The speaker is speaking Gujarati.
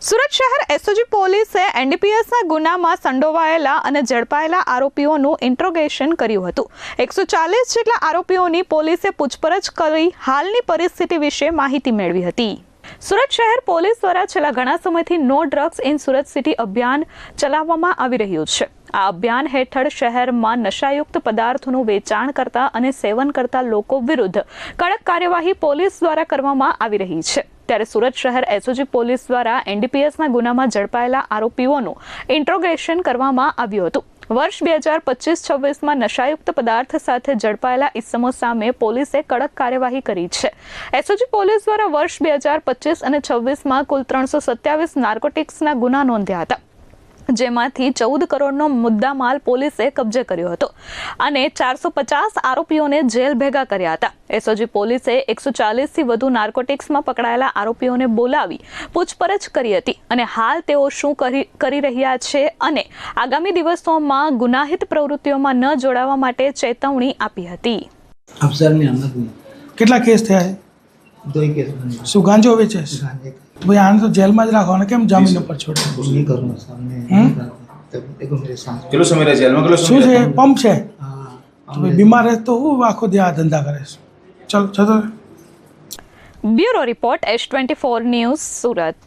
સુરત શહેર એસઓજી પોલીસે એનડીપીએસના ગુનામાં સંડોવાયેલા અને ઝડપાયેલા આરોપીઓનું ઇન્ટ્રોગેશન કર્યું હતું. 140 જેટલા આરોપીઓની પોલીસે પૂછપરછ કરી હાલની પરિસ્થિતિ વિશે માહિતી મેળવી હતી. સુરત શહેર પોલીસ દ્વારા છેલ્લા ઘણા સમયથી no drugs in Surat city અભિયાન ચલાવવામાં આવી રહ્યું છે. આ અભિયાન હેઠળ શહેરમાં નશાયુક્ત પદાર્થોનું વેચાણ કરતા અને સેવન કરતા લોકો વિરુદ્ધ કડક કાર્યવાહી પોલીસ દ્વારા કરવામાં આવી રહી છે. ત્યારે સુરત શહેર એસઓજી પોલીસ દ્વારા એનડીપીએસના ગુનામાં ઝડપાયેલા આરોપીઓનું ઇન્ટ્રોગેશન કરવામાં આવ્યું હતું. વર્ષ 2025-26માં નશાયુક્ત પદાર્થ સાથે ઝડપાયેલા ઇસમો સામે પોલીસે કડક કાર્યવાહી કરી છે. એસઓજી પોલીસ દ્વારા વર્ષ 2025 અને 26માં કુલ 327 નાર્કોટિક્સના ગુના નોંધ્યા હતા, જેમાંથી 14 કરોડનો મુદ્દામાલ પોલીસે કબજે કર્યો હતો અને 450 આરોપીઓને જેલ ભેગા કર્યા હતા. એસઓજી પોલીસે 140થી વધુ નાર્કોટિક્સમાં પકડાયેલા આરોપીઓને બોલાવી પૂછપરછ કરી હતી અને હાલ તેઓ શું કરી રહ્યા છે અને આગામી દિવસોમાં ગુનાહિત પ્રવૃત્તિઓમાં ન જોડાવા માટે ચેતવણી આપી હતી. કેટલા કેસ થયા છે? 2 કેસ. શું ગાંજો વેચે છે? ભાઈ આને તો જેલમાં જ રાખવાનો, કેમ જામીન ઉપર છોડે? नहीं करूँगा सामने देखो मेरे सामने કેટલો સમય રહે જેલમાં? કેટલો શું છે? પંપ છે? हाँ તો ભાઈ બીમાર રહે તો હું આખો દી આ ધંધા કરે છે. ચલો જતો. Bureau report S24 news Surat.